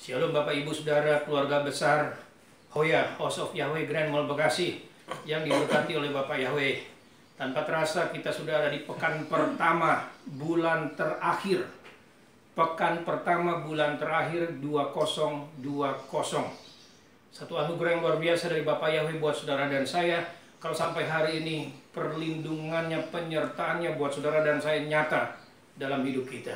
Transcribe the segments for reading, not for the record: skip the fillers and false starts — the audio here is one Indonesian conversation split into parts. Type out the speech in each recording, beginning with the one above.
Shalom Bapak Ibu Saudara, keluarga besar Hoya House of Yahweh Grand Mall Bekasi yang diberkati oleh Bapak Yahweh. Tanpa terasa kita sudah ada di pekan pertama bulan terakhir. Pekan pertama bulan terakhir 2020. Satu anugerah yang luar biasa dari Bapak Yahweh buat saudara dan saya. Kalau sampai hari ini perlindungannya, penyertaannya buat saudara dan saya nyata dalam hidup kita.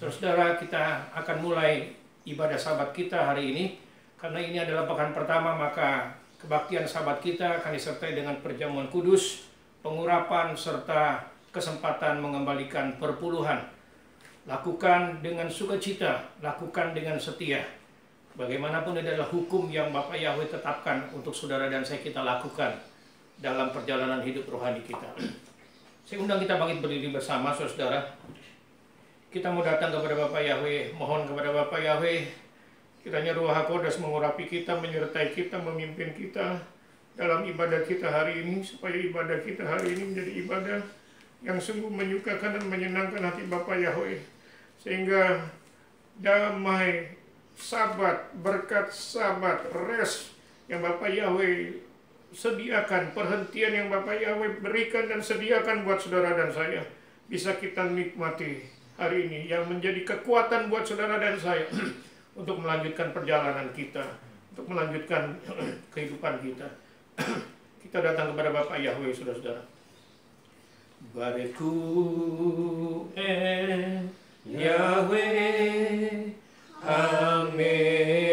Saudara, kita akan mulai ibadah sabat kita hari ini. Karena ini adalah pekan pertama, maka kebaktian sabat kita akan disertai dengan perjamuan kudus, pengurapan, serta kesempatan mengembalikan perpuluhan. Lakukan dengan sukacita, lakukan dengan setia. Bagaimanapun adalah hukum yang Bapak Yahweh tetapkan untuk saudara dan saya kita lakukan dalam perjalanan hidup rohani kita. Saya undang kita bangkit berdiri bersama, saudara. Kita mau datang kepada Bapak Yahweh, mohon kepada Bapak Yahweh, kiranya Ruach HaKodes mengurapi kita, menyertai kita, memimpin kita dalam ibadah kita hari ini, supaya ibadah kita hari ini menjadi ibadah yang sungguh menyukakan dan menyenangkan hati Bapak Yahweh, sehingga damai, sabat, berkat sabat, rest yang Bapak Yahweh sediakan, perhentian yang Bapak Yahweh berikan dan sediakan buat saudara dan saya, bisa kita nikmati hari ini, yang menjadi kekuatan buat saudara dan saya untuk melanjutkan perjalanan kita, untuk melanjutkan kehidupan kita. Kita datang kepada Bapak Yahweh, saudara-saudara. Bareku Yahweh Amefora,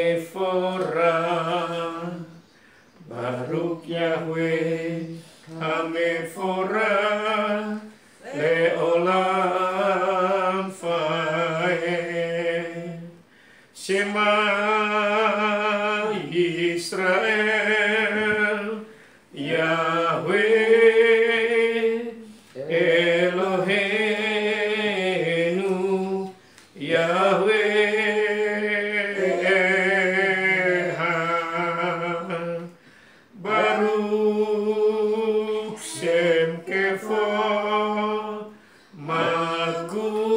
Baruk Yahweh Amefora Leolam Fae, Shema Israel, Yahweh Eloheinu, Yahweh Echad, Baruch Shem Kevod Malkuto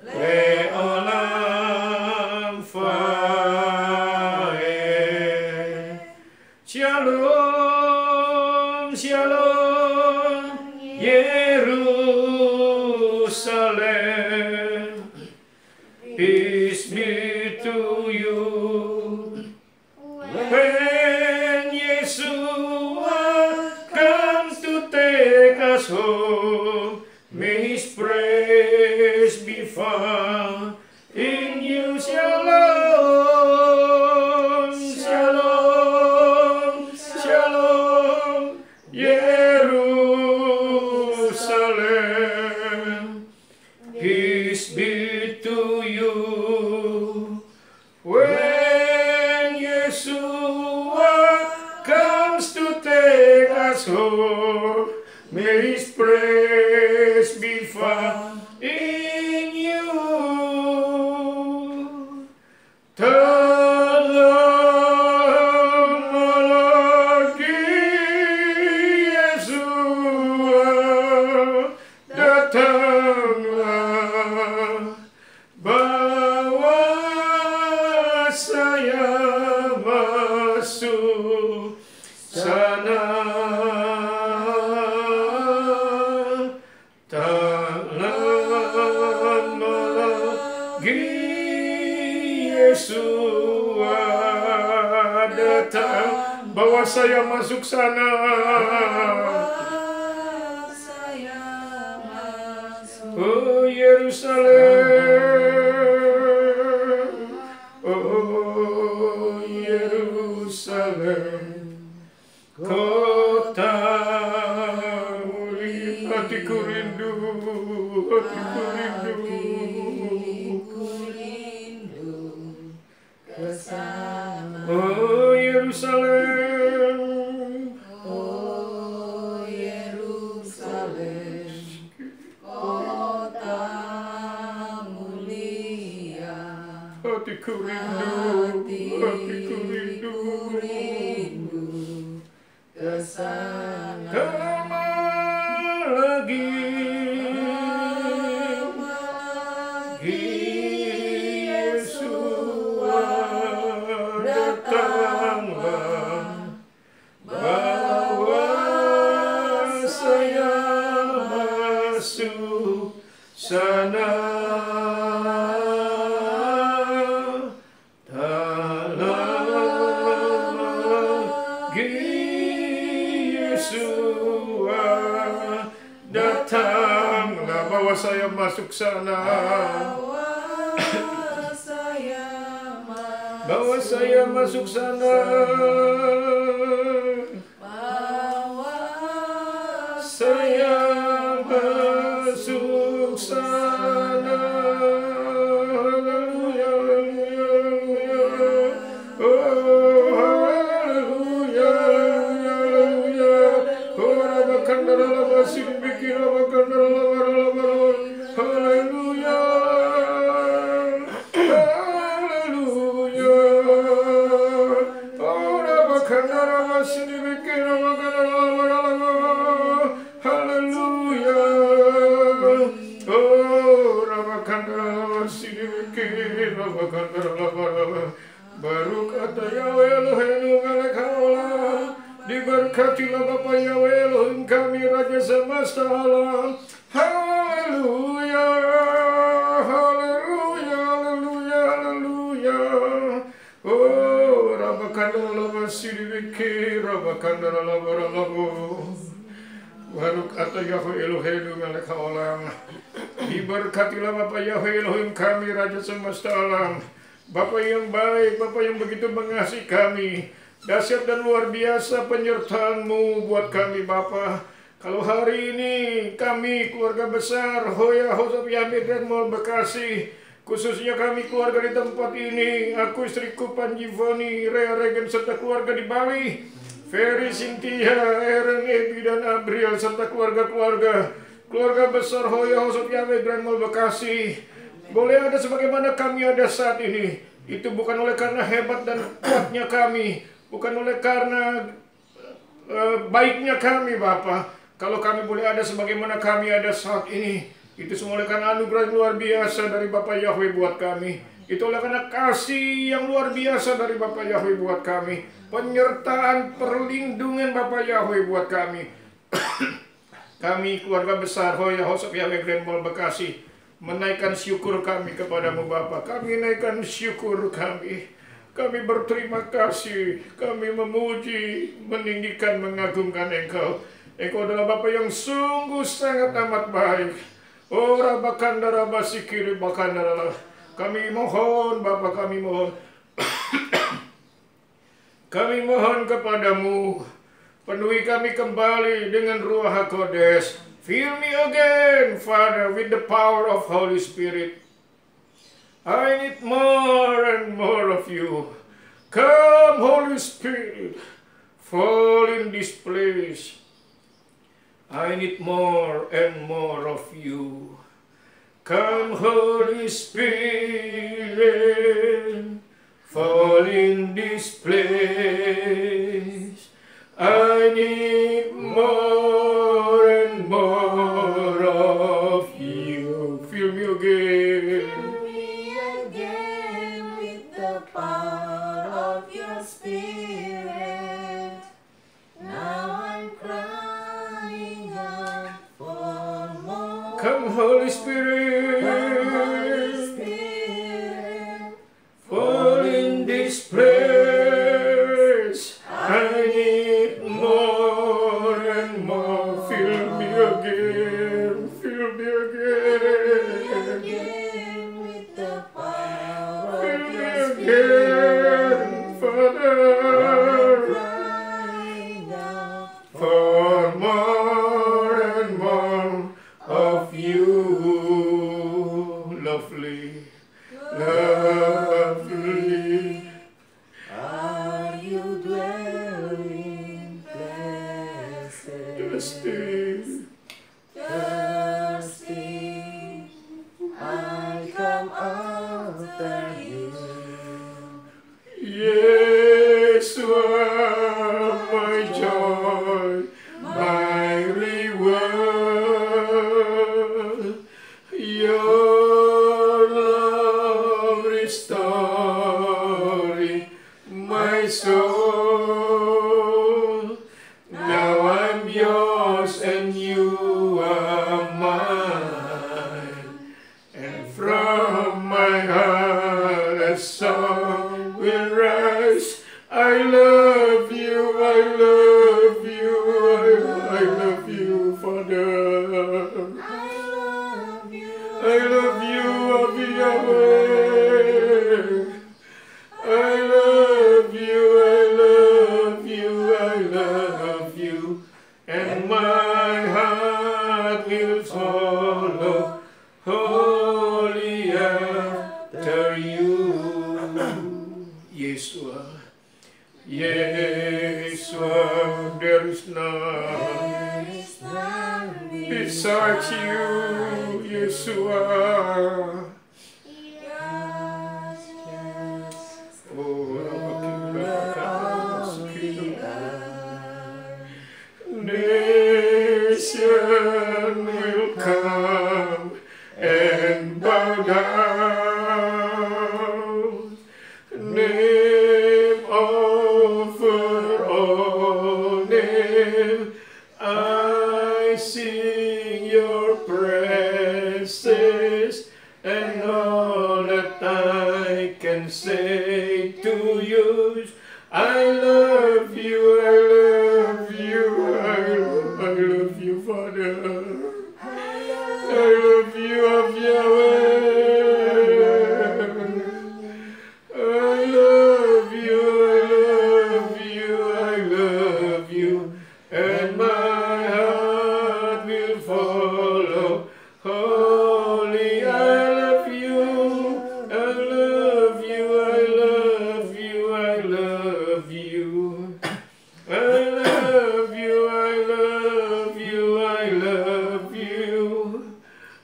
Leolam Fae. Shalom, shalom, Yerusalem. Peace be to you. When Yeshua comes to take us home, may His praise be found in you. Shalom, shalom, shalom, Jerusalem. Peace be to you. When Yeshua comes to take us home, may His praise be found in you. Datanglah lagi Yeshua, datanglah, bawa saya masuk sana. Tak lama lagi Yeshua datang, bawa saya masuk sana. Oh Yerusalem, oh Yerusalem, kota mulia. Hatiku rindu, hatiku rindu kesana. Oh Yerusalem, Oh Yerusalem, kota mulia. hatiku rindu, hatiku rindu kesana. tak lama lagi Yesua, datanglah, bawa saya masuk sana. Bawa saya masuk sana. Bawa saya masuk sana. Haleluya, haleluya. Oh, haleluya, haleluya. Oh, rabakandara masih bikin rabakandara. Haleluya. Baru kata Yahweh Elohim melek haolam, diberkatilah Bapa Yahweh Elohim kami Raja semesta alam. Haleluya, haleluya, haleluya, haleluya. Oh, rabakandala masih dibikir, rabakandala baralabu. Baru kata Yahweh Elohim melek haolam, diberkatilah Bapa Yahweh Elohim kami Raja semesta alam. Bapa yang baik, Bapa yang begitu mengasihi kami. Dahsyat dan luar biasa penyertaan-Mu buat kami Bapa. Kalau hari ini kami keluarga besar Hoya House of Yahweh Grand Mall Bekasi, khususnya kami keluarga di tempat ini, aku istriku Panjivoni, Rea Regen serta keluarga di Bali, Ferry, Cynthia, Aaron, Ebi dan Abriel serta keluarga besar Hoya House of Yahweh Grand Mall Bekasi. Boleh ada sebagaimana kami ada saat ini. Itu bukan oleh karena hebat dan kuatnya kami, bukan oleh karena baiknya kami Bapa. Kalau kami boleh ada sebagaimana kami ada saat ini, itu semua oleh karena anugerah yang luar biasa dari Bapa Yahweh buat kami. Itu oleh karena kasih yang luar biasa dari Bapa Yahweh buat kami. Penyertaan, perlindungan Bapa Yahweh buat kami. Kami keluarga besar Hoya House of Yahweh Grand Mall Bekasi menaikkan syukur kami kepadamu Bapa. Kami naikkan syukur kami. Kami berterima kasih. Kami memuji, meninggikan, mengagungkan Engkau. Engkau adalah Bapa yang sungguh sangat amat baik. Oh rabakandara basikiri bakandara. Kami mohon Bapa, kami mohon. Kami mohon kepadamu. Penuhi kami kembali dengan Ruach HaKodesh. Fill me again, Father, with the power of Holy Spirit. I need more and more of you. Come, Holy Spirit, fall in this place. I need more and more of you. Come, Holy Spirit, fall in this place. I need more and more of you. Fill me again. Fill me again with the power of your Spirit. Now I'm crying out for more. Come, Holy Spirit. Come, Holy Spirit, Fall in this place. I need more and more. Fill me again. Fill me again. again with the power Fill of me your again, Spirit. Father. Crying out For more and more of you. Lovely. Lovely. are you dwelling blessed? Thirsty. Thirsty, I come after you. Yes, you are my joy, my reward. Your love restoring my soul. Now I'm yours and you love you, and my heart will follow wholly after you. Yeshua, Yeshua, there is none besides you, Yeshua. Nation will come and bow down. Name over all name, I sing your praises, and all that I can say to you is, I love you, I love you, I love you, Father. I love you, of Yahweh. I love you, I love you, and my heart will follow holy. I love you, I love you, I love you, I love you. I love you, I love you, I love you.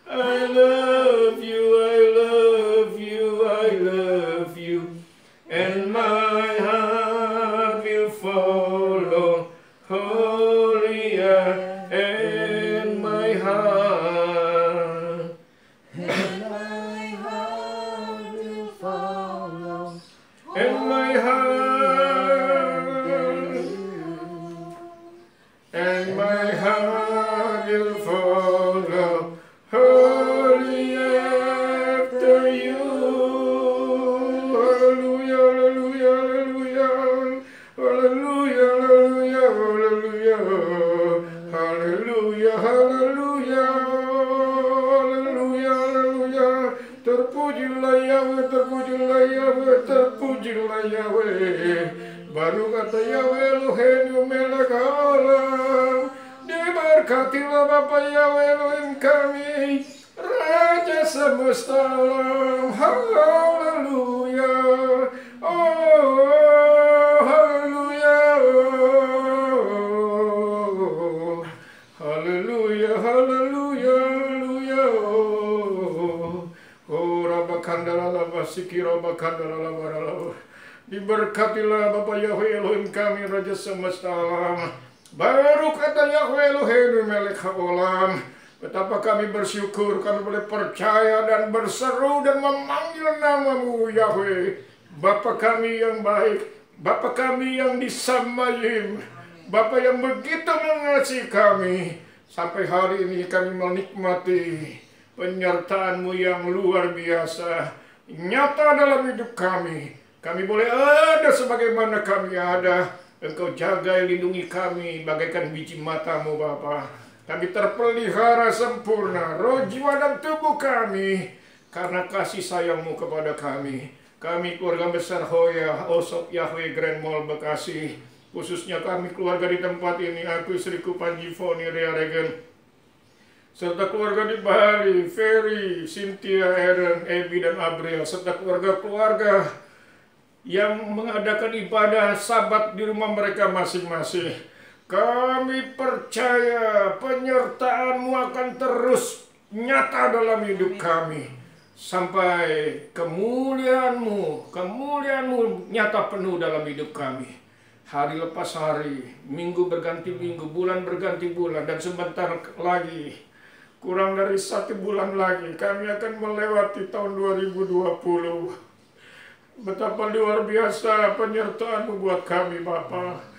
I love you, I love you, I love you. And my heart will follow holy, and my heart. And my heart will follow. And my heart, and my heart will follow holy after you. Hallelujah, hallelujah, hallelujah, hallelujah, hallelujah, hallelujah, hallelujah, hallelujah. Terpujilah Yahweh, terpujilah Yahweh, terpujilah Yahweh. Baru kata Yahweh Eloheinu melek haolam. Diberkatilah Bapa Yahweh Elohim kami, Raja semesta alam. Haleluya. Oh, haleluya. Haleluya, haleluya, haleluya. Oh, Rabakandala Basiki, Rabakandala Barala. Diberkatilah Bapa Yahweh Elohim kami, Raja semesta alam. Baru kata Yahweh Eloheinu melek haolam. Betapa kami bersyukur kami boleh percaya dan berseru dan memanggil namamu Yahweh. Bapa kami yang baik, Bapa kami yang disamayim, Bapa yang begitu mengasihi kami. Sampai hari ini kami menikmati penyertaan-Mu yang luar biasa, nyata dalam hidup kami. Kami boleh ada sebagaimana kami ada. Engkau jaga lindungi kami bagaikan biji mata-Mu Bapa. Kami terpelihara sempurna roh, jiwa, dan tubuh kami karena kasih sayang-Mu kepada kami. Kami keluarga besar Hoya Osop Yahweh Grand Mall Bekasi, khususnya kami keluarga di tempat ini, aku istriku Panji Foni Rea Regen, serta keluarga di Bali, Ferry, Cynthia, Aaron, Ebi, dan Abriel, serta keluarga-keluarga yang mengadakan ibadah Sabat di rumah mereka masing-masing. Kami percaya penyertaan-Mu akan terus nyata dalam hidup kami. Sampai kemuliaan-Mu nyata penuh dalam hidup kami. Hari lepas hari, minggu berganti minggu, bulan berganti bulan, dan sebentar lagi, kurang dari 1 bulan lagi, kami akan melewati tahun 2020. Betapa luar biasa penyertaan-Mu buat kami, Bapa.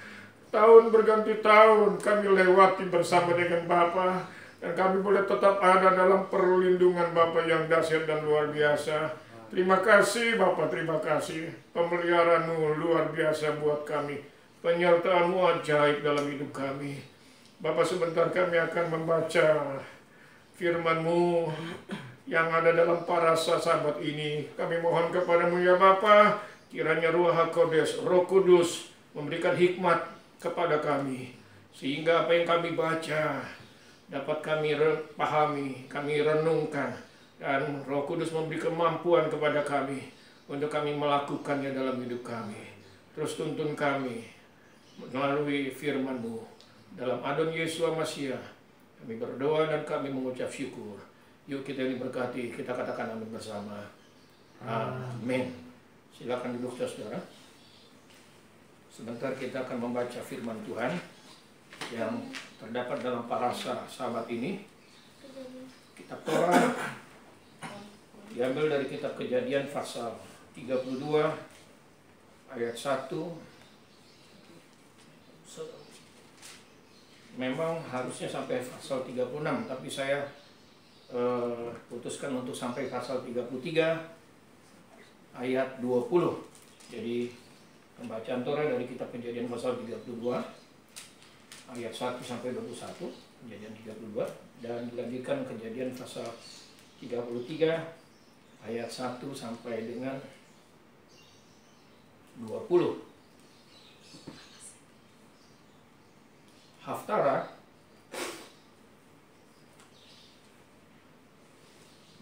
Tahun berganti tahun kami lewati bersama dengan Bapa, dan kami boleh tetap ada dalam perlindungan Bapa yang dahsyat dan luar biasa. Terima kasih Bapa, terima kasih. Pemeliharaan-Mu luar biasa buat kami. Penyertaan-Mu ajaib dalam hidup kami. Bapa, sebentar kami akan membaca firman-Mu yang ada dalam parasa Sabat ini. Kami mohon kepada-Mu ya Bapa, kiranya Ruach HaKodes, Roh Kudus memberikan hikmat kepada kami. Sehingga apa yang kami baca dapat kami pahami, kami renungkan, dan Roh Kudus memberi kemampuan kepada kami untuk kami melakukannya dalam hidup kami. Terus tuntun kami melalui firman-Mu. Dalam Adon Yesus Masiah kami berdoa dan kami mengucap syukur. Yuk kita diberkati, kita katakan amin bersama. Amin. Silakan duduk saudara. Sebentar kita akan membaca firman Tuhan yang terdapat dalam parasa sahabat ini. Kitab Torah diambil dari kitab Kejadian pasal 32 ayat 1. Memang harusnya sampai pasal 36, tapi saya putuskan untuk sampai pasal 33 ayat 20. Jadi pembacaan Torah dari kitab Kejadian pasal 32 ayat 1 sampai 21, Kejadian 32, dan dilanjutkan Kejadian pasal 33 ayat 1 sampai dengan 20. Haftarah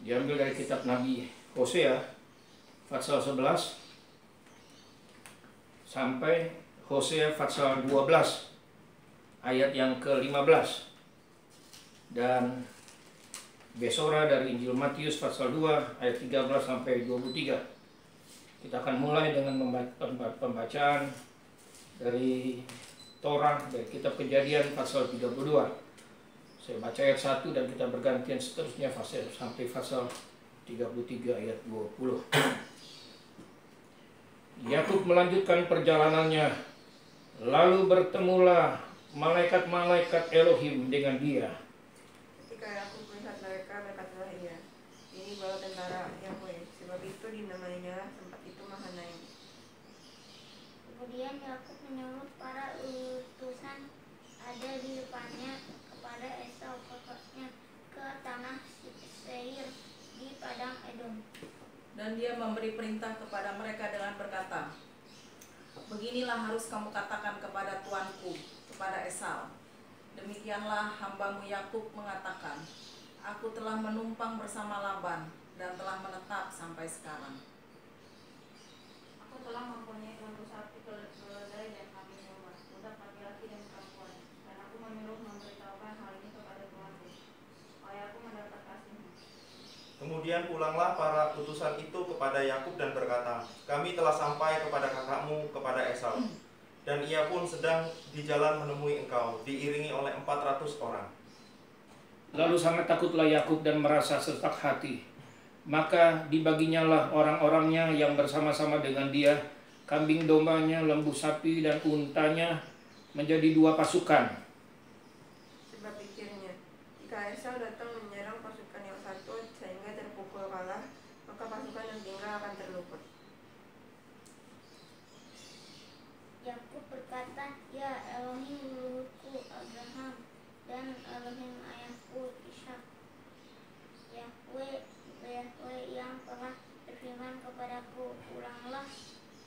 diambil dari kitab Nabi Hosea pasal 11 sampai Hosea pasal 12 ayat yang ke-15, dan Besora dari Injil Matius pasal 2 ayat 13 sampai 23. Kita akan mulai dengan pembacaan dari Torah dari kitab Kejadian pasal 32. Saya baca ayat 1 dan kita bergantian seterusnya sampai pasal 33 ayat 20. Yakub melanjutkan perjalanannya, lalu bertemulah malaikat-malaikat Elohim dengan dia. Ketika Yakub melihat mereka, berkatalah ia, ini bala tentara Yahweh, sebab itu dinamainya tempat itu Mahanaim. Kemudian Yakub menyuruh para utusan ada di depannya kepada Esau kakaknya ke tanah Seir di padang Edom. Dan dia memberi perintah kepada mereka dengan berkata, beginilah harus kamu katakan kepada tuanku, kepada Esau. Demikianlah hambamu Yakub mengatakan, aku telah menumpang bersama Laban dan telah menetap sampai sekarang. Aku telah mempunyai lembu sapi, keledai dan kambing domba, budak laki-laki dan perempuan, dan aku menyuruh memberitahukan hal ini kepada tuanku, supaya aku mendapat kasihmu. Kemudian pulanglah para utusan itu kepada Yakub dan berkata, kami telah sampai kepada kakakmu, kepada Esau. Dan ia pun sedang di jalan menemui engkau, diiringi oleh 400 orang. Lalu sangat takutlah Yakub dan merasa sesak hati. Maka dibaginyalah orang-orangnya yang bersama-sama dengan dia, kambing dombanya, lembu sapi, dan untanya menjadi 2 pasukan. Sebab pikirnya, jika Esau datang menyerang pasukan yang satu sehingga terpukul kalah, maka pasukan yang tinggal akan terluput. Yakub berkata, ya Elohim leluhurku Abraham dan Elohim ayahku Ishak, Yahweh yang telah berfirman kepadaku, pulanglah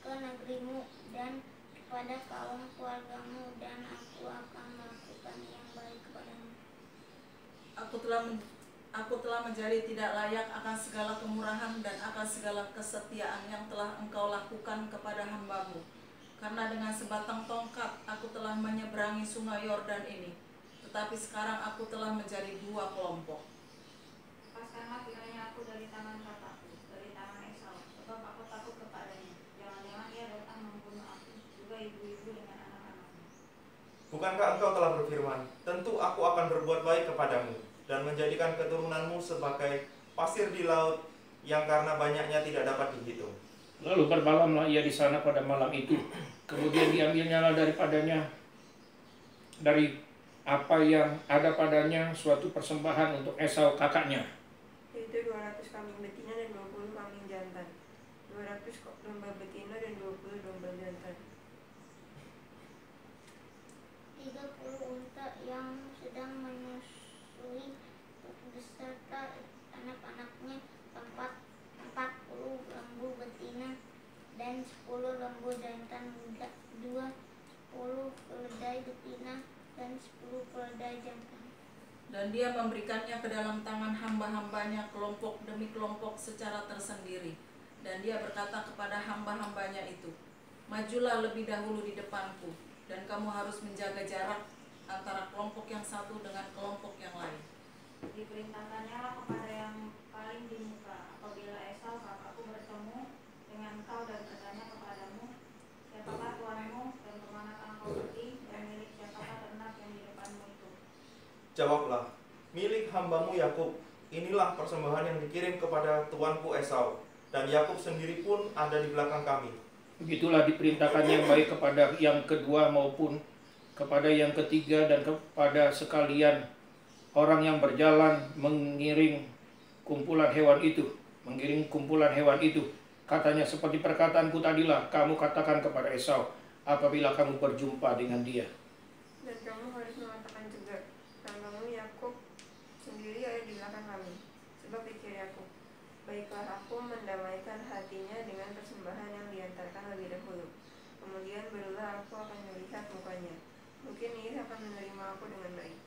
ke negerimu dan kepada kaum keluargamu, dan aku akan melakukan yang baik kepadamu. Aku telah menjadi tidak layak akan segala kemurahan dan akan segala kesetiaan yang telah engkau lakukan kepada hambamu. Karena dengan sebatang tongkat aku telah menyeberangi sungai Yordan ini, tetapi sekarang aku telah menjadi 2 kelompok. Lepaskanlah kiranya aku dari tangan kakakku, dari tangan Esau, sebab aku takut kepadanya. Jangan-jangan ia datang membunuh aku, juga ibu-ibu dengan anak-anaknya. Bukankah engkau telah berfirman, tentu aku akan berbuat baik kepadamu, dan menjadikan keturunanmu sebagai pasir di laut, yang karena banyaknya tidak dapat dihitung. Lalu bermalamlah ia di sana pada malam itu. Kemudian diambilnyalah daripadanya, dari apa yang ada padanya, suatu persembahan untuk Esau kakaknya. Yaitu 200 kambing betina dan 20 kambing jantan, 200 domba betina dan 20 domba jantan, 30 unta yang sedang menyusui beserta anak-anaknya, 40 lembu betina dan 10 lembu jantan muda, 20 keledai betina dan 10 keledai jantan. Dan dia memberikannya ke dalam tangan hamba-hambanya kelompok demi kelompok secara tersendiri. Dan dia berkata kepada hamba-hambanya itu, majulah lebih dahulu di depanku, dan kamu harus menjaga jarak antara kelompok yang satu dengan kelompok yang lain. Diperintahkannya lah kepada yang paling di muka, apabila Esau kakakku bertemu dengan engkau dan bertanya kepadamu, siapakah tuanmu dan kemanakah engkau pergi, dan milik siapakah ternak yang di depanmu itu? Jawablah, milik hambamu Yakub. Inilah persembahan yang dikirim kepada tuanku Esau, dan Yakub sendiri pun ada di belakang kami. Begitulah diperintahkan yang baik kepada yang kedua maupun kepada yang ketiga dan kepada sekalian orang yang berjalan mengiring kumpulan hewan itu. Katanya, seperti perkataanku tadilah, kamu katakan kepada Esau apabila kamu berjumpa dengan dia. Dan kamu harus mengatakan juga, hambamu Yakub sendiri ada di belakang kami. Sebab pikir Yakub, baiklah aku mendamaikan hatinya dengan persembahan yang diantarkan lebih dahulu. Kemudian barulah aku akan melihat mukanya. Mungkin ia akan menerima aku dengan baik.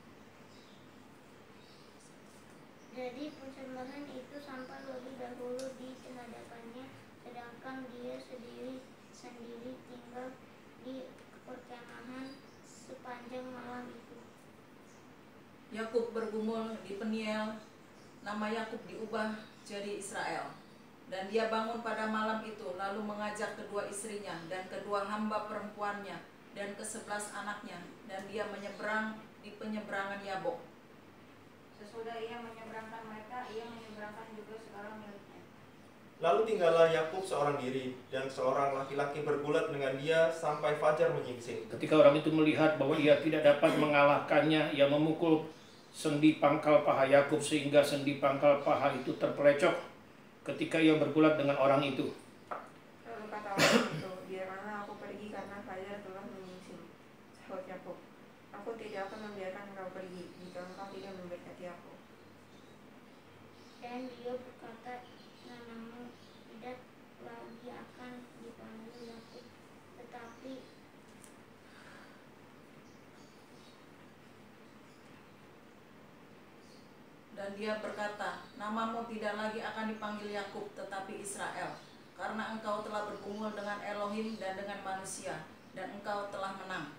Jadi persembahan itu sampai lebih dahulu di hadapannya, sedangkan dia sendiri tinggal di perkemahan sepanjang malam itu. Yakub bergumul di Peniel, nama Yakub diubah jadi Israel. Dan dia bangun pada malam itu, lalu mengajak kedua istrinya dan kedua hamba perempuannya dan ke-11 anaknya, dan dia menyeberang di penyeberangan Yabok. Sesudah ia menyeberangkan mereka, ia menyeberangkan juga segala miliknya. Lalu tinggallah Yakub seorang diri, dan seorang laki-laki bergulat dengan dia sampai fajar menyingsing. Ketika orang itu melihat bahwa ia tidak dapat mengalahkannya, ia memukul sendi pangkal paha Yakub sehingga sendi pangkal paha itu terpelecok ketika ia bergulat dengan orang itu. Lalu kata orang itu, biarkanlah aku pergi karena fajar telah menyingsing. Sahut Yakub, aku tidak akan membiarkan engkau pergi jika engkau tidak memberkati aku. Dan dia berkata, namamu tidak lagi akan dipanggil Yakub, tetapi Dan dia berkata, namamu tidak lagi akan dipanggil Yakub, tetapi Israel, karena engkau telah bergumul dengan Elohim dan dengan manusia, dan engkau telah menang.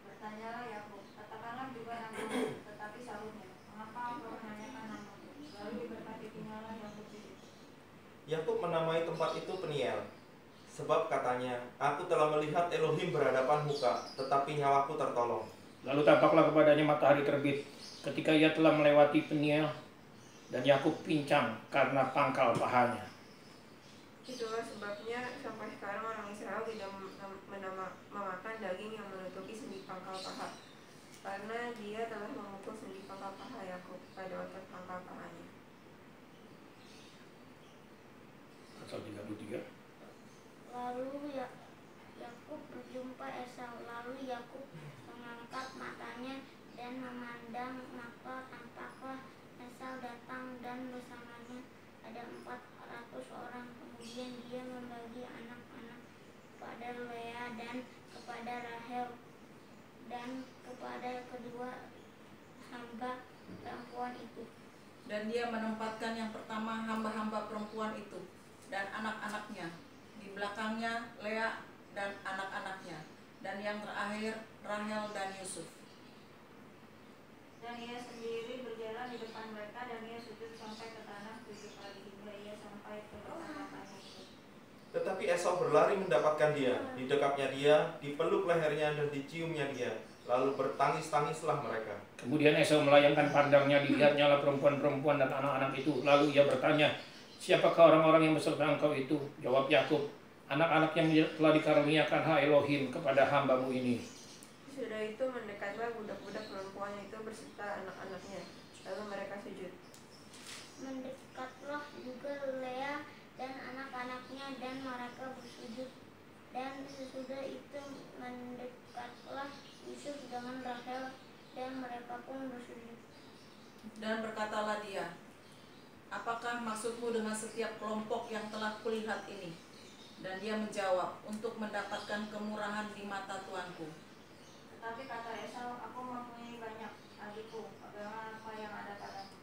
Bertanyalah Yakub, katakanlah juga namamu, tetapi sahutnya, mengapa engkau menanyakan namaku? Lalu diberkati tinggallah Yakub di situ. Yakub menamai tempat itu Peniel, sebab katanya, aku telah melihat Elohim berhadapan muka, tetapi nyawaku tertolong. Lalu tampaklah kepadanya matahari terbit ketika ia telah melewati Peniel, dan Yakub pincang karena pangkal pahanya. Itulah sebabnya sampai sekarang orang Israel tidak memakan daging yang menutupi sendi pangkal paha, karena dia telah memukul sendi pangkal paha Yakub pada otot pangkal pahanya. Pasal 33. lalu Yakub berjumpa Esau. Lalu Yakub mengangkat matanya dan memandang, maka tampaklah Esau datang dan bersamanya ada 400 orang. Kemudian dia membagi anak-anak kepada Lea dan kepada Rahel dan kepada kedua hamba perempuan itu. Dan dia menempatkan yang pertama hamba-hamba perempuan itu dan anak-anaknya, di belakangnya Lea dan anak-anaknya, dan yang terakhir Rahel dan Yusuf. Dan ia sendiri berjalan di depan mereka, dan ia sujud sampai ke tanah 7 kali hingga ia sampai ke depan-depannya itu. Tetapi Esau berlari mendapatkan dia, didekapnya dia, dipeluk lehernya dan diciumnya dia. Lalu bertangis-tangislah mereka. Kemudian Esau melayangkan pandangnya, dilihatnya lah perempuan-perempuan dan anak-anak itu. Lalu ia bertanya, siapakah orang-orang yang beserta engkau itu? Jawab Yakub, anak-anak yang telah dikaruniakan Elohim kepada hambamu ini. Sesudah itu mendekatlah budak-budak perempuan itu beserta anak-anaknya, lalu mereka sujud. Mendekatlah juga Lea dan anak-anaknya dan mereka bersujud. Dan sesudah itu mendekatlah Yusuf dengan Rahel dan mereka pun bersujud. Dan berkatalah dia, apakah maksudmu dengan setiap kelompok yang telah kulihat ini? Dan dia menjawab, untuk mendapatkan kemurahan di mata Tuanku. Tetapi kata Esau, aku mempunyai banyak, adikku, bagaimana apa yang ada padamu?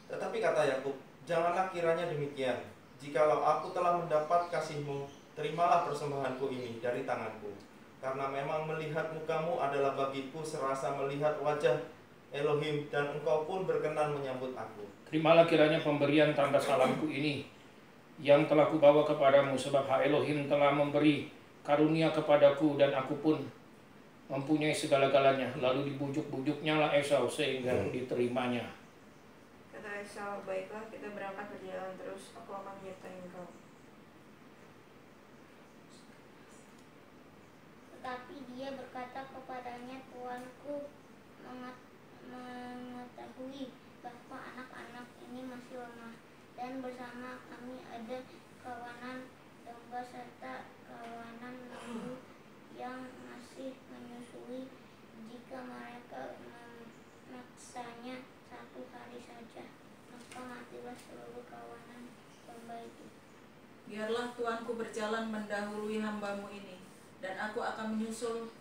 Tetapi kata Yakub, janganlah kiranya demikian. Jikalau aku telah mendapat kasihmu, terimalah persembahanku ini dari tanganku. Karena memang melihat mukamu adalah bagiku serasa melihat wajah Elohim, dan engkau pun berkenan menyambut aku. Terimalah kiranya pemberian tanda salamku ini yang telah kubawa kepadamu, sebab Elohim telah memberi karunia kepadaku dan aku pun mempunyai segala-galanya. Lalu dibujuk-bujuknya lah Esau sehingga diterimanya. Kata Esau, baiklah kita berangkat berjalan terus, aku akan menyertai engkau. Tetapi dia berkata kepadanya, Tuanku mengetahui bahwa anak-anak ini masih lemah, dan bersama kami ada kawanan domba serta kawanan lembu yang masih menyusui. Jika mereka memaksanya 1 hari saja, maka matilah seluruh kawanan domba itu. Biarlah tuanku berjalan mendahului hambamu ini, dan aku akan menyusul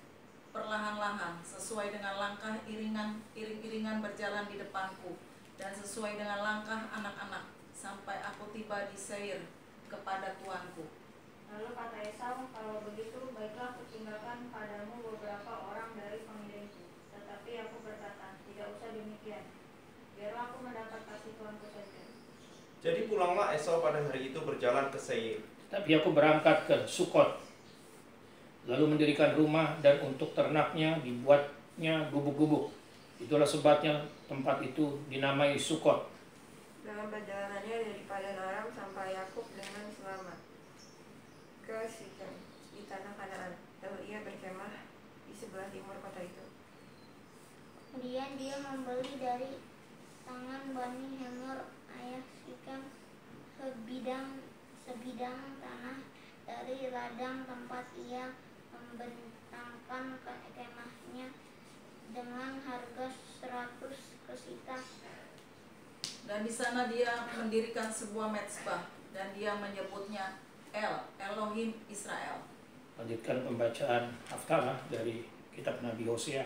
perlahan-lahan sesuai dengan langkah iring-iringan berjalan di depanku, dan sesuai dengan langkah anak-anak, sampai aku tiba di Seir kepada tuanku. Lalu kata Esau, kalau begitu, baiklah kutinggalkan padamu beberapa orang dari pengiringku. Tetapi aku berkata, tidak usah demikian. Biarlah aku mendapat kasih tuanku saja. Jadi pulanglah Esau pada hari itu berjalan ke Seir. Tapi aku berangkat ke Sukot, lalu mendirikan rumah, dan untuk ternaknya dibuatnya gubuk-gubuk. Itulah sebabnya tempat itu dinamai Sukot. Dalam perjalanannya dari Padan Aram sampai Yakub dengan selamat ke Sikem di tanah Kanaan. Lalu ia berkemah di sebelah timur kota itu. Kemudian dia membeli dari tangan Bani Hemor ayah Sikem sebidang tanah dari ladang tempat ia membentangkan kemahnya dengan harga 100 kesita. Dan di sana dia mendirikan sebuah mezbah, dan dia menyebutnya Elohim Israel. Lanjutkan pembacaan Haftarah dari kitab Nabi Hosea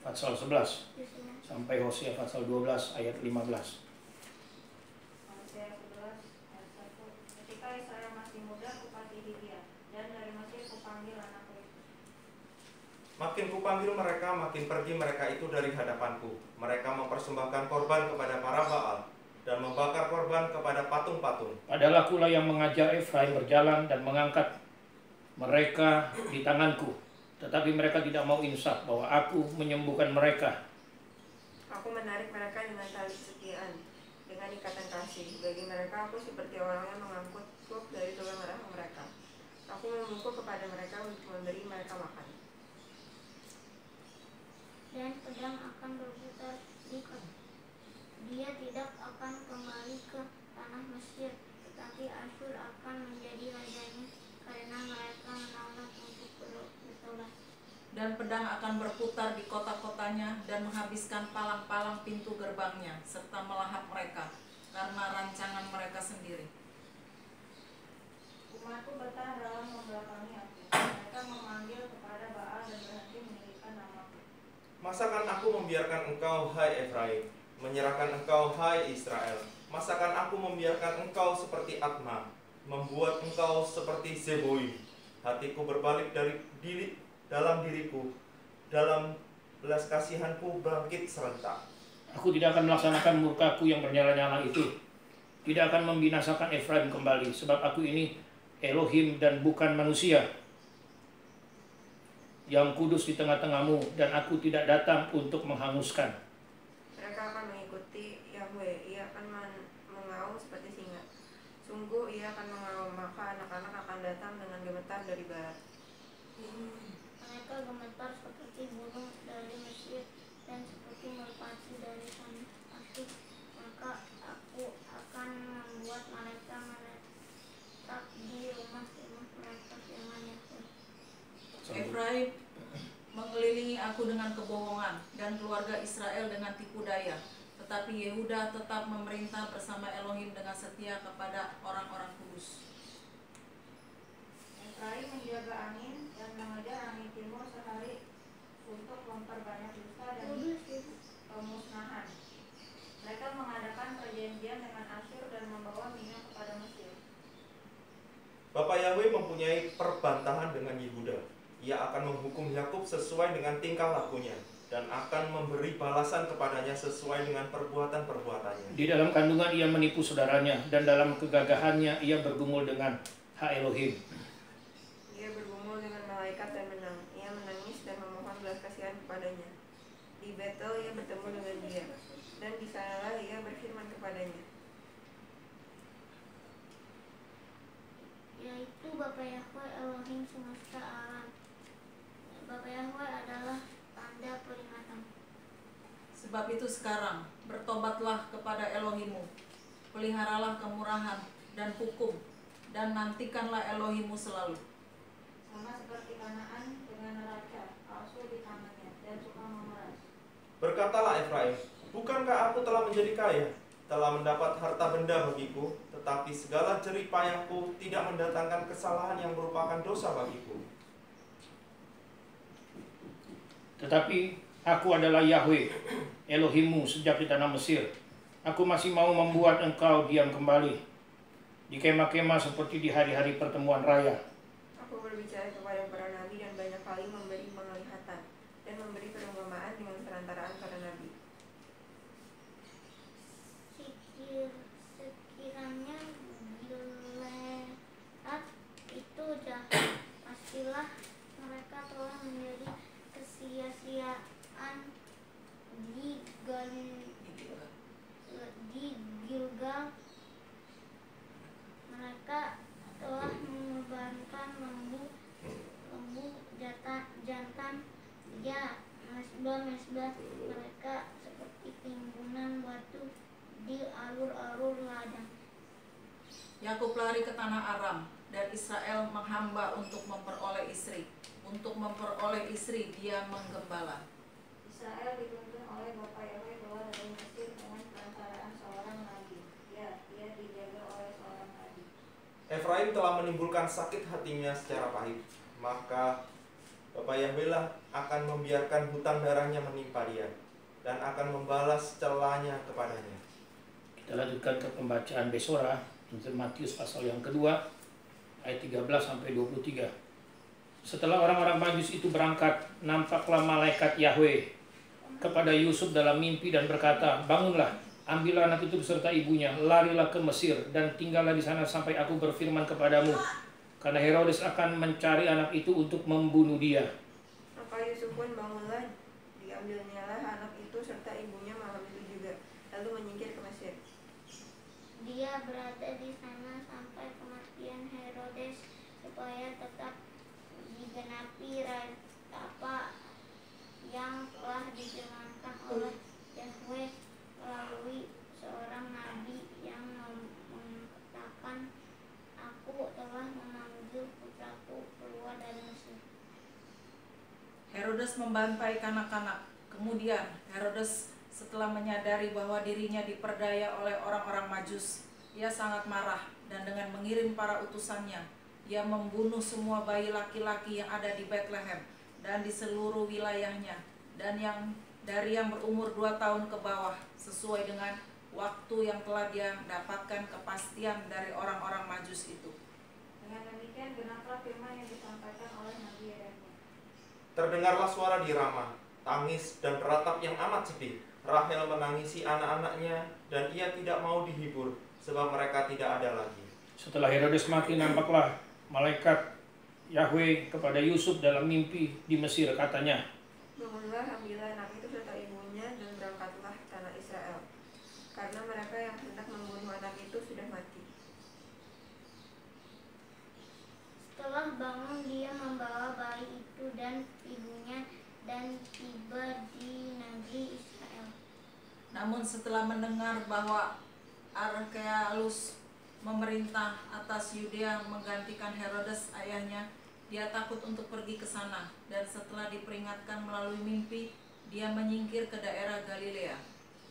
pasal 11 sampai Hosea pasal 12 ayat 15. Hosea 11 ayat 1. Ketika Israel masih muda, kupasihi dia, dan dari Mesir kupanggil anakku itu. Makin kupanggil mereka, makin pergi mereka itu dari hadapanku. Mereka mempersembahkan korban kepada para Baal dan membakar korban kepada patung-patung. Padahal akulah yang mengajar Efraim berjalan dan mengangkat mereka di tanganku. Tetapi mereka tidak mau insaf bahwa aku menyembuhkan mereka. Aku menarik mereka dengan tali kesetiaan, dengan ikatan kasih. Bagi mereka aku seperti orang yang mengangkut kuk dari tulang rahang mereka. Aku membungkuk kepada mereka untuk memberi mereka makan. Dan pedang akan berputar di dia tidak akan kembali ke tanah Mesir, tetapi Asyur akan menjadi rajanya, karena mereka menolak untuk bertobat. Dan pedang akan berputar di kota-kotanya dan menghabiskan palang-palang pintu gerbangnya, serta melahap mereka karena rancangan mereka sendiri. Umatku bertahan dalam membelakangi aku. Mereka memanggil kepada Baal dan berhenti meninggikan namaku. Masakan aku membiarkan engkau, hai Efraim, menyerahkan engkau, hai Israel? Masakan aku membiarkan engkau seperti Atma, membuat engkau seperti Zeboim? Hatiku berbalik dalam diriku, dalam belas kasihanku bangkit serentak. Aku tidak akan melaksanakan murkaku yang bernyala-nyala itu. Tidak akan membinasakan Efraim kembali, sebab aku ini Elohim dan bukan manusia, yang kudus di tengah-tengahmu, dan aku tidak datang untuk menghanguskan. Mereka akan mengikuti Yahweh, ia akan mengaum seperti singa. Sungguh ia akan mengaum, maka anak-anak akan datang dengan gemetar dari barat. Mereka gemetar seperti burung dari Mesir dan seperti merpati dari tanah Asyur. Maka aku akan membuat mereka menetap di rumah-rumah mereka firman Yahweh. Efraim mengelilingi aku dengan kebohongan, dan keluarga Israel dengan tipu daya. Tetapi Yehuda tetap memerintah bersama Elohim dengan setia kepada orang-orang kudus. Efraim menjaga angin dan mengejar angin timur untuk memperbanyak dusta dan pemusnahan. Mereka mengadakan perjanjian dengan Asyur dan membawa minyak kepada Mesir. Bapak Yahweh mempunyai perbantahan dengan Yehuda. Ia akan menghukum Yakub sesuai dengan tingkah lakunya dan akan memberi balasan kepadanya sesuai dengan perbuatan-perbuatannya. Di dalam kandungan ia menipu saudaranya, dan dalam kegagahannya ia bergumul dengan Ha-Elohim. Ia bergumul dengan malaikat dan menang. Ia menangis dan memohon belas kasihan kepadanya. Di Betel ia bertemu dengan dia, dan di sanalah ia berfirman kepadanya. Yaitu Bapa Yahweh Elohim semesta alam. Bapa Yahweh adalah tanda peringatan. Sebab itu sekarang, bertobatlah kepada Elohimmu, peliharalah kemurahan dan hukum, dan nantikanlah Elohimmu selalu. Sama seperti Kanaan dengan neraca, palsu di tangannya, dan suka memeras. Berkatalah Efraim, bukankah aku telah menjadi kaya, telah mendapat harta benda bagiku, tetapi segala jerih payahku tidak mendatangkan kesalahan yang merupakan dosa bagiku. Tetapi aku adalah Yahweh, Elohimmu sejak di tanah Mesir. Aku masih mau membuat engkau diam kembali di kemah-kemah seperti di hari-hari pertemuan raya. Aku berbicara kepada para nabi dan banyak kali memberi penglihatan dan memberi perumpamaan dengan perantaraan para nabi. Sekiranya Gilead itu jahat, pastilah mereka telah menjadi kesia-siaan di Gilgal. Mereka telah mengorbankan lembu jantan, ya mesbah mereka seperti timbunan batu di alur-alur ladang. Yakub lari ke tanah Aram, dan Israel menghamba untuk memperoleh istri. Untuk memperoleh istri dia menggembala. Israel dituntun oleh Bapa Yahweh keluar dari Mesir dengan perantaraan seorang nabi. Ya, ia dijaga oleh seorang nabi. Efraim telah menimbulkan sakit hatinya secara pahit, maka Bapak Yahweh lah akan membiarkan hutang darahnya menimpa dia, dan akan membalas celanya kepadanya. Kita lanjutkan ke pembacaan Besora, Injil Matius pasal yang kedua, ayat 13 sampai 23. Setelah orang-orang Majus itu berangkat, nampaklah malaikat Yahweh kepada Yusuf dalam mimpi dan berkata, "Bangunlah, ambillah anak itu beserta ibunya, larilah ke Mesir dan tinggallah di sana sampai aku berfirman kepadamu, karena Herodes akan mencari anak itu untuk membunuh dia." Maka Yusuf pun bangunlah, diambilnyalah anak itu serta ibunya malam itu juga, lalu menyingkir ke Mesir. Dia berada di sana sampai kematian Herodes, supaya tetap digenapi apa yang telah dijelaskan oleh Yahweh melalui seorang nabi yang mengatakan, "Aku telah memanggil putraku keluar dari Mesir." Herodes membantai kanak-kanak. Kemudian Herodes setelah menyadari bahwa dirinya diperdaya oleh orang-orang Majus, ia sangat marah dan dengan mengirim para utusannya, ia membunuh semua bayi laki-laki yang ada di Bethlehem dan di seluruh wilayahnya, dan dari yang berumur 2 tahun ke bawah, sesuai dengan waktu yang telah dia dapatkan kepastian dari orang-orang Majus itu. Dengan demikian genaplah firman yang disampaikan oleh Nabi Yeremia. Terdengarlah suara di Rama, tangis dan ratap yang amat sedih. Rahel menangisi anak-anaknya, dan ia tidak mau dihibur, sebab mereka tidak ada lagi. Setelah Herodes mati, nampaklah malaikat Yahweh kepada Yusuf dalam mimpi di Mesir, katanya, "Bangunlah, ambillah anak itu serta ibunya dan berangkatlah ke tanah Israel, karena mereka yang hendak membunuh anak itu sudah mati." Setelah bangun, dia membawa bayi itu dan ibunya dan tiba di negeri Israel. Namun setelah mendengar bahwa Arkealus memerintah atas Yudea menggantikan Herodes ayahnya, dia takut untuk pergi ke sana, dan setelah diperingatkan melalui mimpi, dia menyingkir ke daerah Galilea.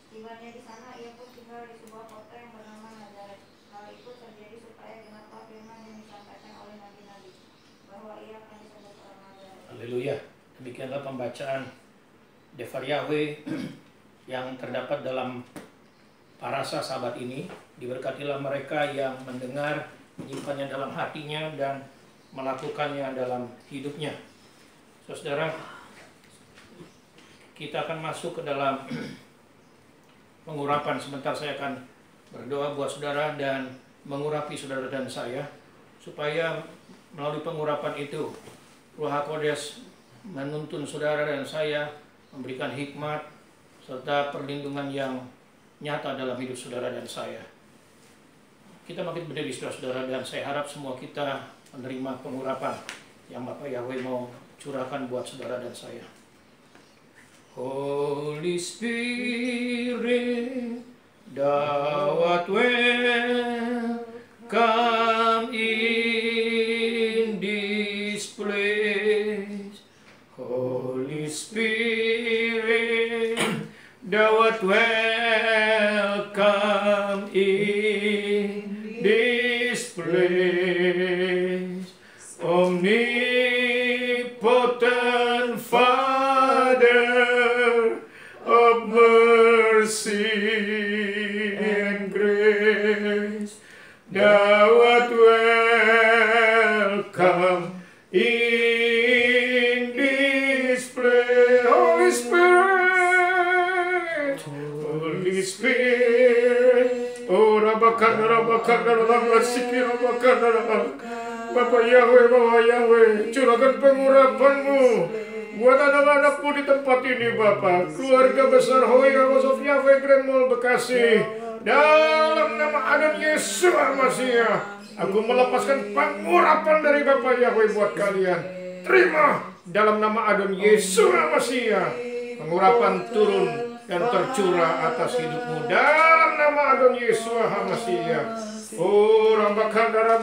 Tibanya di sana, ia pun tinggal di sebuah kota yang bernama Nazaret. Hal itu terjadi supaya genaplah firman yang disampaikan oleh nabi-nabi, bahwa ia akan disebut orang Nazaret. haleluya. Demikianlah pembacaan Devar Yahweh yang terdapat dalam parasa sabat ini. Diberkatilah mereka yang mendengar, menyimpannya dalam hatinya, dan melakukannya dalam hidupnya. Saudara, kita akan masuk ke dalam pengurapan. Sebentar saya akan berdoa buat saudara dan mengurapi saudara dan saya, supaya melalui pengurapan itu Roh HaKodes menuntun saudara dan saya, memberikan hikmat serta perlindungan yang nyata dalam hidup saudara dan saya. Kita makin berdiri saudara-saudara, dan saya harap semua kita menerima pengurapan yang Bapak Yahweh mau curahkan buat saudara dan saya. Holy Spirit, thou art welcome in this place. Holy Spirit, thou art welcome in this place. Omnipotent Father of mercy and grace, thou art welcome in this place. Holy Spirit, Holy Spirit, oh Rabakan, Bapak Yahweh, Bapak Yahweh, curahkan pengurapan-Mu buat anak-anak-Mu di tempat ini, Bapak. Keluarga besar Hoya House of Yahweh Grand Mall Bekasi, dalam nama Adon Yesus Masiah, aku melepaskan pengurapan dari Bapak Yahweh buat kalian. Terima dalam nama Adon Yesus Masiah. Pengurapan turun dan tercurah atas hidupmu dalam nama Adon Yesus Masiah. Oh, Rabakanda,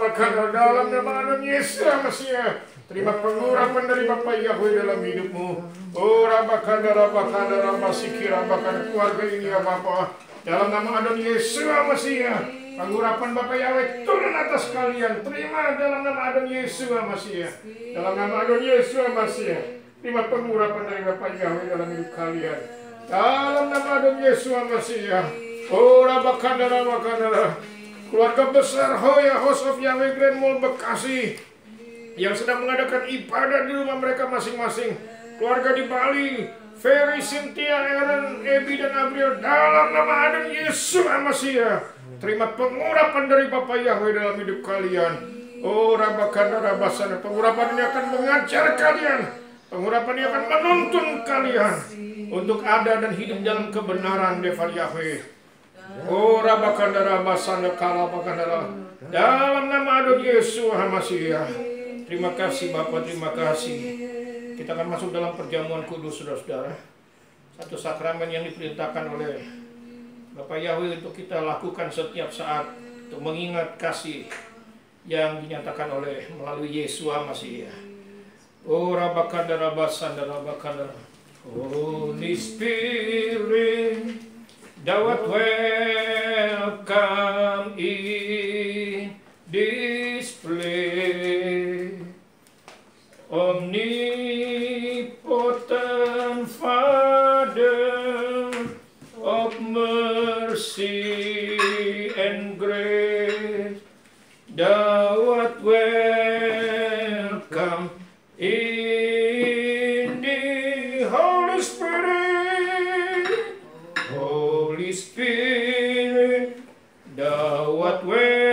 dalam nama Adon Yesus Masiah. Terima pengurapan dari Bapak Yahweh dalam hidupmu. Oh, Rabakanda, Ramasiki, Rabakanda, keluarga ini ya Bapak. Dalam nama Adon Yesus Masiah, pengurapan Bapak Yahweh turun atas kalian. Terima dalam nama Adon Yesus Masiah. Dalam nama Adon Yesus Masiah, terima pengurapan dari Bapak Yahweh dalam hidup kalian. Dalam nama Adon Yesus Masiah. Oh, Rabakanda, keluarga besar Hoya House of Yahweh Grand Mall Bekasi yang sedang mengadakan ibadah di rumah mereka masing-masing. Keluarga di Bali, Ferry, Cynthia, Aaron, Ebi, dan Abriel, dalam nama Adon Yesus Masiah, terima pengurapan dari Bapak Yahweh dalam hidup kalian. Oh, Rabakanda, pengurapan ini akan mengajar kalian. Pengurapan ini akan menuntun kalian untuk ada dan hidup dalam kebenaran Devar Yahweh. Oh, Rabakanda, dalam nama Adon Yesus Masiah. Terima kasih Bapak, terima kasih. Kita akan masuk dalam perjamuan kudus, saudara-saudara. Satu sakramen yang diperintahkan oleh Bapak Yahweh untuk kita lakukan setiap saat untuk mengingat kasih yang dinyatakan oleh melalui Yesus Masiah. Oh, Rabakanda, Holy Spirit, thou art welcome in this place. Omnipotent Father of mercy and grace, thou art welcome in the Holy Spirit. Holy Spirit, thou art welcome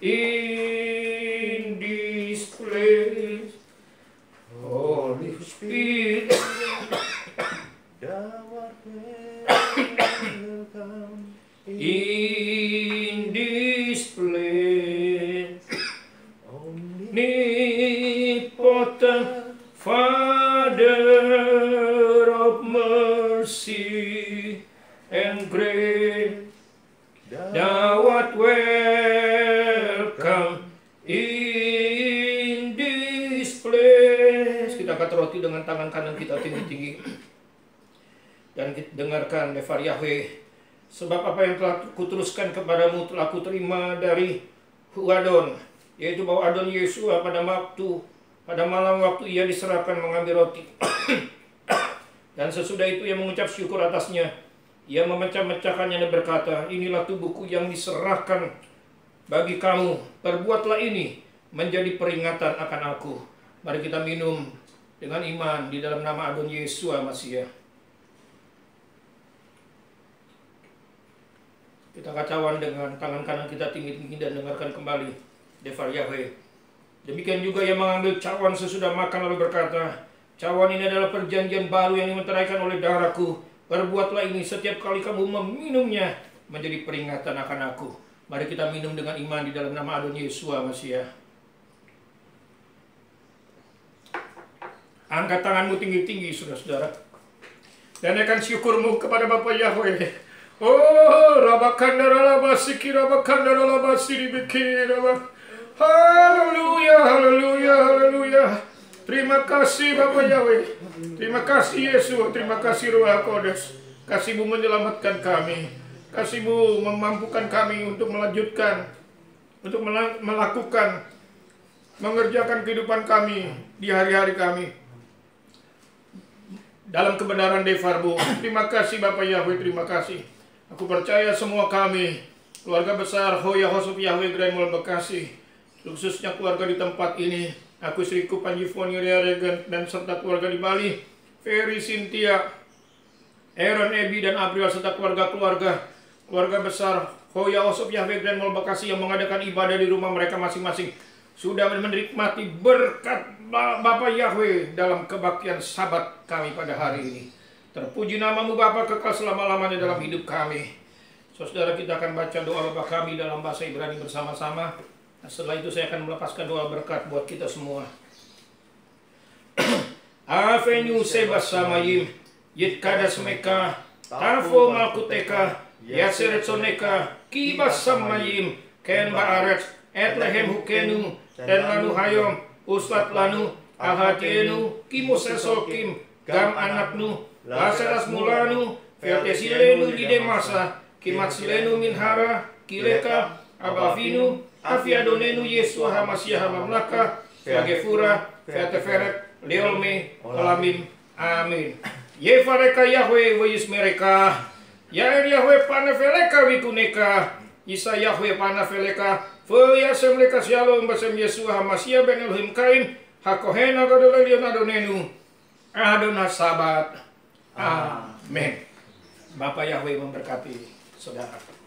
in this place. Holy Spirit, thou art welcome in this place. Omnipotent Father of mercy and grace, thou art welcome in this place. Kita angkat roti dengan tangan kanan kita tinggi-tinggi dan kita dengarkan Devar Yahweh. Sebab apa yang telah kuteruskan kepadamu telah kuterima dari Adon, yaitu bahwa Adon Yesus pada waktu Pada malam waktu ia diserahkan mengambil roti. Dan sesudah itu ia mengucap syukur atasnya. Ia memecah-mecahkannya dan berkata, inilah tubuhku yang diserahkan bagi kamu. Perbuatlah ini menjadi peringatan akan aku. Mari kita minum dengan iman di dalam nama Adon Yesua Masiah. Kita kacauan dengan tangan kanan kita tinggi-tinggi dan dengarkan kembali Defar Yahweh. Demikian juga ia mengambil cawan sesudah makan lalu berkata, cawan ini adalah perjanjian baru yang dimeteraikan oleh darahku. Perbuatlah ini setiap kali kamu meminumnya menjadi peringatan akan aku. Mari kita minum dengan iman di dalam nama Adon Yesua Masiah. Angkat tanganmu tinggi-tinggi, saudara-saudara. Dan naikkan syukurmu kepada Bapa Yahweh. Oh, rabakandara-labasi, kirabakandara-labasi, dibikiraba. Haleluya, haleluya, haleluya. Terima kasih Bapa Yahweh. Terima kasih Yesus. Terima kasih Roh Kudus. Kasih-Mu menyelamatkan kami. Kasih-Mu memampukan kami untuk melanjutkan, untuk melakukan, mengerjakan kehidupan kami di hari-hari kami dalam kebenaran Defar-Mu. Terima kasih Bapa Yahweh, terima kasih. Aku percaya semua kami, keluarga besar Hoya House of Yahweh Grand Mall Bekasi, khususnya keluarga di tempat ini, aku istriku Panji Foni Ria Regan dan serta keluarga di Bali, Ferry, Cynthia, Aaron, Ebi dan April serta keluarga besar Hoya House of Yahweh Grand Mall Bekasi yang mengadakan ibadah di rumah mereka masing-masing sudah menikmati berkat Bapa Yahweh dalam kebaktian Sabat kami pada hari ini. Terpuji nama-Mu Bapa kekal selama-lamanya dalam hidup kami. Saudara, kita akan baca doa Bapa kami dalam bahasa Ibrani bersama-sama. Nah, setelah itu saya akan melepaskan doa berkat buat kita semua. Avenu sebas samayim, yitkadas meka, tafo malkuteka, yaseretsoneka, kibas samayim, ken baaret, etlehem hukenu, ten lanu hayom, uslat lanu, ahatienu, kimusesokim, gam anaknu, laseras mulanu, vertesilenu lidemasa, kimatsilenu minhara, kileka, abavinu, afiadonenu Yesua Hamasiah Hamamlaka, Vergefura, Verteferet, Leolme, Olamim, Amin. Yefareka Yahweh Wayis mereka, Yair Yahweh Panafeleka Wikuneka, Isa Yahweh Panafeleka, Foya Semleka Shalom Basem Yesua Hamasiah Ben Elohim Kain, Hakohena Gadolelion Adonenu, Adonai Sabat. Amin. Bapak Yahweh memberkati saudara.